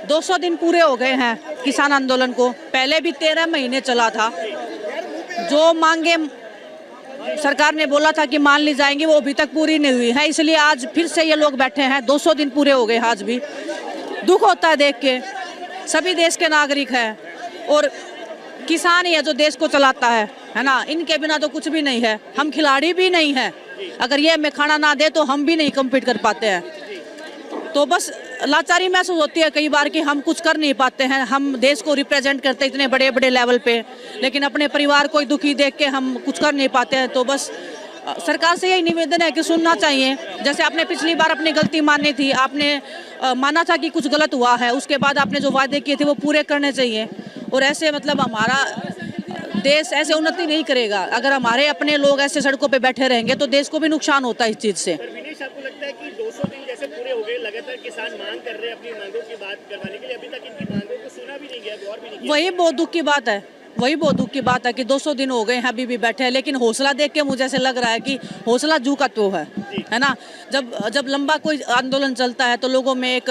200 दिन पूरे हो गए हैं किसान आंदोलन को। पहले भी 13 महीने चला था। जो मांगे सरकार ने बोला था कि मान ली जाएंगी, वो अभी तक पूरी नहीं हुई है। इसलिए आज फिर से ये लोग बैठे हैं। 200 दिन पूरे हो गए। आज भी दुख होता है देख के। सभी देश के नागरिक हैं और किसान ही है जो देश को चलाता है ना। इनके बिना तो कुछ भी नहीं है। हम खिलाड़ी भी नहीं है। अगर ये हमें खाना ना दे तो हम भी नहीं कम्पीट कर पाते हैं। तो बस लाचारी महसूस होती है कई बार कि हम कुछ कर नहीं पाते हैं। हम देश को रिप्रेजेंट करते इतने बड़े बड़े लेवल पे, लेकिन अपने परिवार को दुखी देख के हम कुछ कर नहीं पाते हैं। तो बस सरकार से यही निवेदन है कि सुनना चाहिए। जैसे आपने पिछली बार अपनी गलती मानी थी, आपने माना था कि कुछ गलत हुआ है, उसके बाद आपने जो वादे किए थे वो पूरे करने चाहिए। और ऐसे मतलब हमारा देश ऐसे उन्नति नहीं करेगा। अगर हमारे अपने लोग ऐसे सड़कों पे बैठे रहेंगे तो देश को भी नुकसान होता है इस चीज़ से। विनेश, आपको लगता है कि 200 दिन जैसे पूरे हो गए, लगातार किसान मांग कर रहे हैं अपनी मांगों की बात करवाने के लिए, अभी तक इनकी मांगों को सुना भी नहीं गया, गौर भी नहीं किया। वही बहुत दुख की बात है। वही बहुत दुख की बात है कि 200 दिन हो गए हैं, अभी भी बैठे हैं। लेकिन हौसला देख के मुझे ऐसे लग रहा है कि हौसला जू का तो है ना। जब लंबा कोई आंदोलन चलता है तो लोगों में एक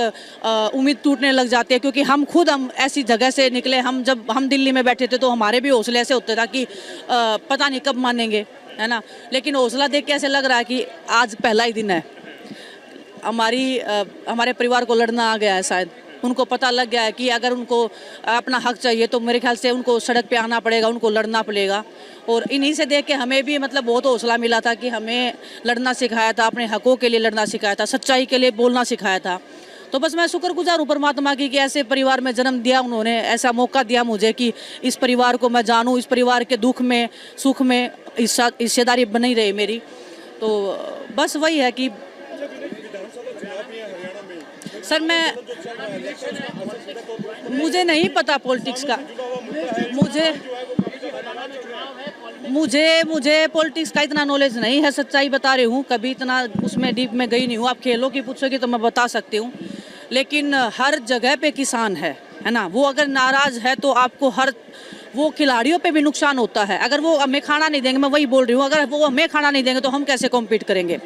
उम्मीद टूटने लग जाती है। क्योंकि हम ऐसी जगह से निकले। जब हम दिल्ली में बैठे थे तो हमारे भी हौसले ऐसे होते था कि पता नहीं कब मानेंगे, है ना। लेकिन हौसला देख के ऐसे लग रहा है कि आज पहला ही दिन है। हमारे परिवार को लड़ना आ गया है। शायद उनको पता लग गया है कि अगर उनको अपना हक चाहिए तो मेरे ख्याल से उनको सड़क पे आना पड़ेगा, उनको लड़ना पड़ेगा। और इन्हीं से देख के हमें भी मतलब बहुत हौसला मिला था कि हमें लड़ना सिखाया था, अपने हकों के लिए लड़ना सिखाया था, सच्चाई के लिए बोलना सिखाया था। तो बस मैं शुक्रगुजार हूँ परमात्मा की कि ऐसे परिवार में जन्म दिया उन्होंने, ऐसा मौका दिया मुझे कि इस परिवार को मैं जानूँ, इस परिवार के दुख में सुख में हिस्सेदारी बनी रही मेरी। तो बस वही है कि सर मुझे नहीं पता पॉलिटिक्स का। मुझे पॉलिटिक्स का इतना नॉलेज नहीं है, सच्चाई बता रही हूँ। कभी इतना उसमें डीप में गई नहीं हूँ। आप खेलों की पूछोगे तो मैं बता सकती हूँ। लेकिन हर जगह पे किसान है ना। वो अगर नाराज है तो आपको वो खिलाड़ियों पे भी नुकसान होता है। अगर वो हमें खाना नहीं देंगे, मैं वही बोल रही हूँ, अगर वो हमें खाना नहीं देंगे तो हम कैसे कॉम्पीट करेंगे।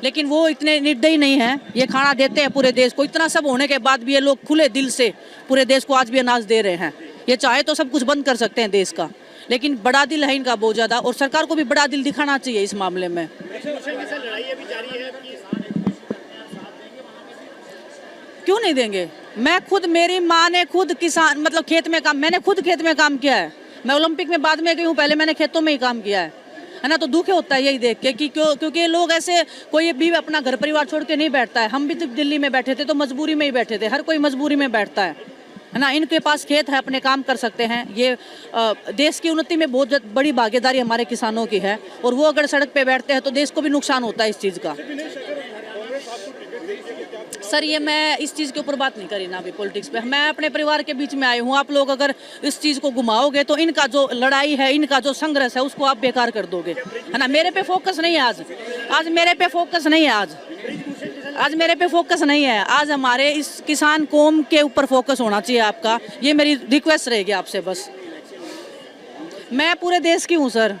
लेकिन वो इतने निर्दयी नहीं है। ये खाना देते हैं पूरे देश को। इतना सब होने के बाद भी ये लोग खुले दिल से पूरे देश को आज भी अनाज दे रहे हैं। ये चाहे तो सब कुछ बंद कर सकते हैं देश का, लेकिन बड़ा दिल है इनका बहुत ज़्यादा। और सरकार को भी बड़ा दिल दिखाना चाहिए इस मामले में। क्यों नहीं देंगे? मेरी माँ ने खुद किसान मतलब खेत में काम, मैंने खुद खेत में काम किया है। मैं ओलंपिक में बाद में गई हूँ, पहले मैंने खेतों में ही काम किया है ना। तो दुख होता है यही देख के कि क्योंकि लोग ऐसे कोई भी अपना घर परिवार छोड़ के नहीं बैठता है। हम भी तो दिल्ली में बैठे थे तो मजबूरी में ही बैठे थे। हर कोई मजबूरी में बैठता है ना। इनके पास खेत है, अपने काम कर सकते हैं। ये देश की उन्नति में बहुत बड़ी भागीदारी हमारे किसानों की है। और वो अगर सड़क पे बैठते हैं तो देश को भी नुकसान होता है इस चीज़ का। सर ये मैं इस चीज़ के ऊपर बात नहीं करी ना अभी पॉलिटिक्स पे। मैं अपने परिवार के बीच में आई हूँ। आप लोग अगर इस चीज़ को घुमाओगे तो इनका जो लड़ाई है, इनका जो संघर्ष है, उसको आप बेकार कर दोगे, है ना। मेरे पे फोकस नहीं है आज मेरे पे फोकस नहीं है आज मेरे पे फोकस नहीं है। आज हमारे इस किसान कौम के ऊपर फोकस होना चाहिए आपका। ये मेरी रिक्वेस्ट रहेगी आपसे बस। मैं पूरे देश की हूँ सर,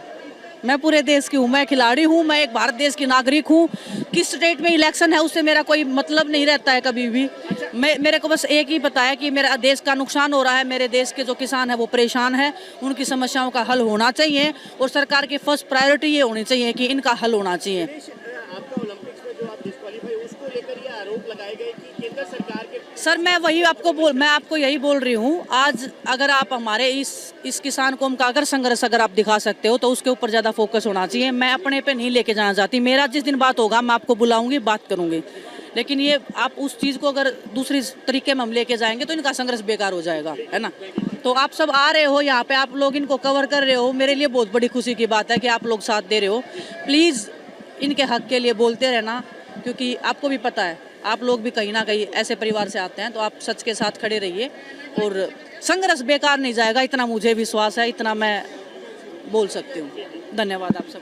मैं पूरे देश की हूँ। मैं खिलाड़ी हूँ, मैं एक भारत देश की नागरिक हूँ। किस स्टेट में इलेक्शन है उससे मेरा कोई मतलब नहीं रहता है कभी भी। मेरे को बस एक ही पता है कि मेरा देश का नुकसान हो रहा है। मेरे देश के जो किसान है वो परेशान है। उनकी समस्याओं का हल होना चाहिए और सरकार की फर्स्ट प्रायोरिटी ये होनी चाहिए कि इनका हल होना चाहिए। आपका ओलंपिक्स में जो आप डिस्क्वालीफाई उसको लेकर ये आरोप लगाए गए कि केंद्र सरकार के सर मैं आपको यही बोल रही हूँ। आज अगर आप हमारे इस किसान कौम का अगर संघर्ष अगर आप दिखा सकते हो तो उसके ऊपर ज़्यादा फोकस होना चाहिए। मैं अपने पे नहीं लेके जाना चाहती। मेरा जिस दिन बात होगा मैं आपको बुलाऊंगी, बात करूंगी। लेकिन ये आप उस चीज़ को अगर दूसरी तरीके में हम लेके जाएंगे तो इनका संघर्ष बेकार हो जाएगा, है ना। तो आप सब आ रहे हो यहाँ पे, आप लोग इनको कवर कर रहे हो, मेरे लिए बहुत बड़ी खुशी की बात है कि आप लोग साथ दे रहे हो। प्लीज़ इनके हक के लिए बोलते रहना, क्योंकि आपको भी पता है आप लोग भी कहीं ना कहीं ऐसे परिवार से आते हैं। तो आप सच के साथ खड़े रहिए और संघर्ष बेकार नहीं जाएगा, इतना मुझे विश्वास है, इतना मैं बोल सकती हूँ। धन्यवाद आप सब।